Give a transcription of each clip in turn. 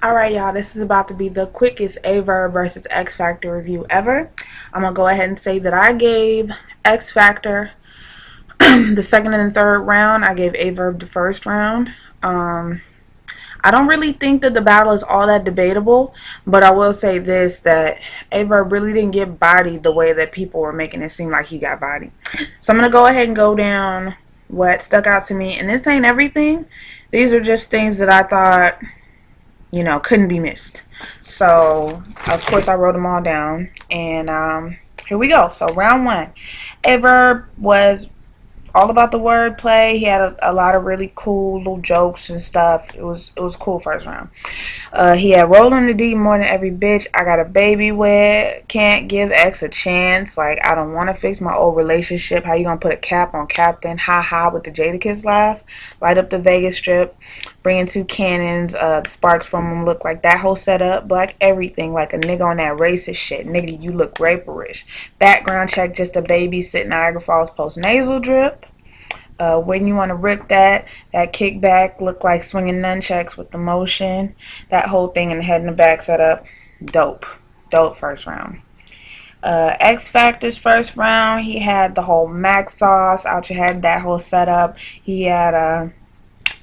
Alright, y'all, this is about to be the quickest AyeVerb versus X Factor review ever. I'm going to go ahead and say that I gave X Factor the second and the third round. I gave AyeVerb the first round. I don't really think that the battle is all that debatable, but I will say this, that AyeVerb really didn't get bodied the way that people were making it seem like he got bodied. So I'm going to go ahead and go down what stuck out to me. And this ain't everything. These are just things that I thought, couldn't be missed. So, of course, I wrote them all down. And here we go. So, round one. AyeVerb was all about the wordplay. He had a lot of really cool little jokes and stuff. It was cool first round. He had rolling the D more than every bitch I got a baby with. Can't give X a chance. Like, I don't want to fix my old relationship. How you gonna put a cap on Captain? Ha ha with the Jadakiss laugh. Light up the Vegas Strip. Bringing two cannons. The sparks from them look like that whole setup. Black everything like a nigga on that racist shit. Nigga, you look raperish. Background check, just a baby sitting Niagara Falls post nasal drip. When you want to rip that kickback look like swinging nunchucks with the motion. That whole thing in the head and the back setup, dope first round. X Factor's first round, he had the whole Mac sauce out your head, that whole setup. He had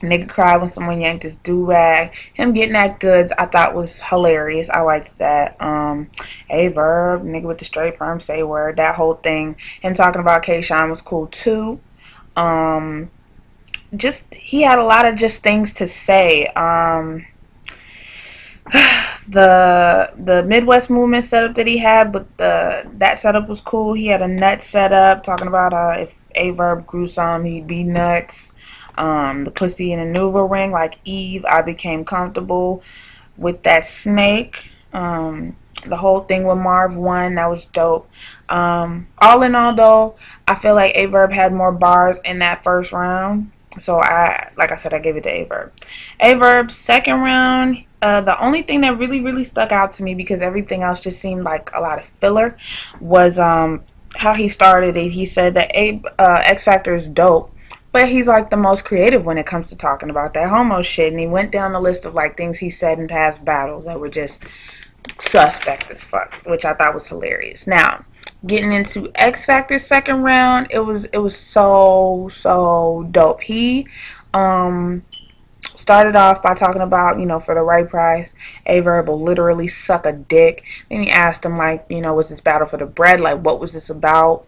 nigga cry when someone yanked his do-rag. Him getting that goods I thought was hilarious. I liked that. AyeVerb, nigga with the straight perm, say word, that whole thing. Him talking about K-Shine was cool too. Just he had a lot of just things to say. The Midwest movement setup that he had, but that setup was cool. He had a nut setup talking about if AyeVerb grew some, he'd be nuts. The pussy in a Nuva ring like Eve. I became comfortable with that snake. The whole thing with Marv 1, that was dope. All in all, though, I feel like AyeVerb had more bars in that first round. So, like I said, I gave it to AyeVerb. AyeVerb's second round, the only thing that really stuck out to me, because everything else just seemed like a lot of filler, was how he started it. He said that X Factor is dope, but he's like the most creative when it comes to talking about that homo shit. And he went down the list of like things he said in past battles that were just suspect as fuck, which I thought was hilarious. Now, getting into X Factor's second round, it was so dope. He started off by talking about, for the right price, AyeVerb will literally suck a dick. Then he asked him, like, was this battle for the bread? Like, what was this about?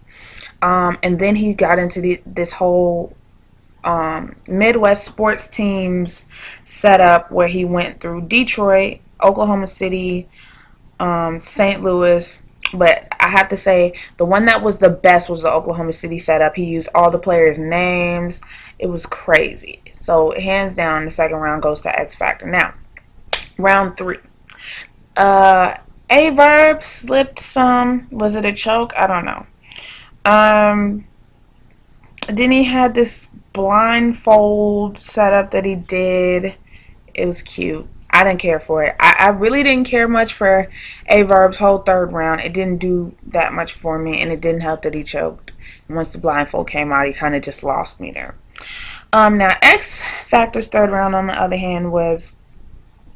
And then he got into this whole Midwest sports teams setup where he went through Detroit, Oklahoma City, St. Louis, but I have to say the one that was the best was the Oklahoma City setup. He used all the players' names. It was crazy. So hands down, the second round goes to X Factor. Now, round three. AyeVerb slipped some. Was it a choke? I don't know. Then he had this blindfold setup that he did. It was cute. I didn't care for it. I really didn't care much for AyeVerb's whole third round. It didn't do that much for me, and it didn't help that he choked. And once the blindfold came out, he kind of just lost me there. Now, X Factor's third round, on the other hand, was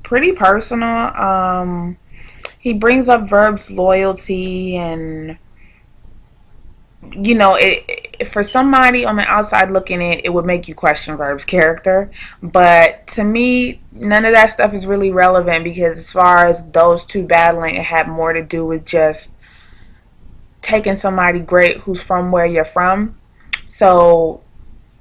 pretty personal. He brings up Verb's loyalty, and for somebody on the outside looking in, it would make you question Verb's character. But to me, none of that stuff is really relevant, because as far as those two battling, it had more to do with just taking somebody great who's from where you're from. So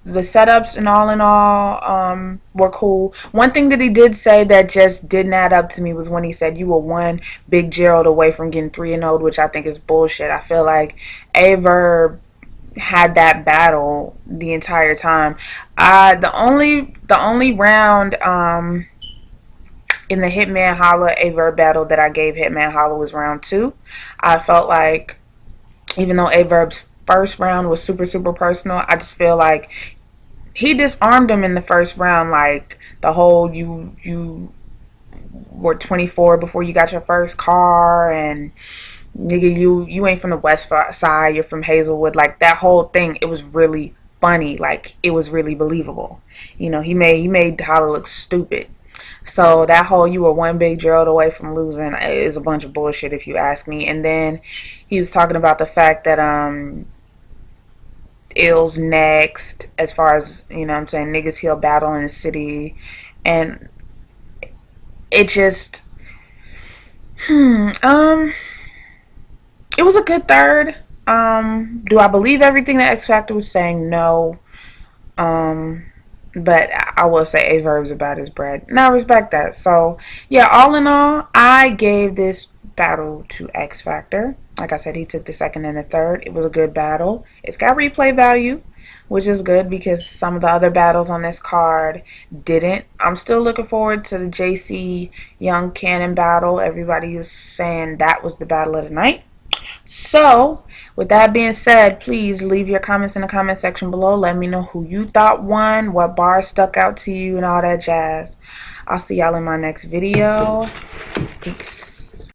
the setups and all in all were cool. One thing that he did say that just didn't add up to me was when he said you were one Big Gerald away from getting 3-0, which I think is bullshit. I feel like AyeVerb had that battle the entire time. The only round in the Hitman Holla AyeVerb battle that I gave Hitman Holla was round 2. I felt like, even though AyeVerb's first round was super personal, I just feel like he disarmed him in the first round. Like, the whole you were 24 before you got your first car, and nigga, you ain't from the west side, you're from Hazelwood. Like, that whole thing, it was really funny. Like, it was really believable. He made Holla look stupid. So that whole you were one big Gerald away from losing is a bunch of bullshit if you ask me. And then he was talking about the fact that Ill's next as far as, you know what I'm saying, niggas he'll battle in the city. And it just it was a good third. Do I believe everything that X Factor was saying? No. But I will say AyeVerb's about his bread. And I respect that. So, yeah, all in all, I gave this battle to X Factor. Like I said, he took the second and the third. It was a good battle. It's got replay value, which is good because some of the other battles on this card didn't. I'm still looking forward to the JC Young Cannon battle. Everybody is saying that was the battle of the night. So, with that being said, please leave your comments in the comment section below. Let me know who you thought won, what bar stuck out to you, and all that jazz. I'll see y'all in my next video. Peace.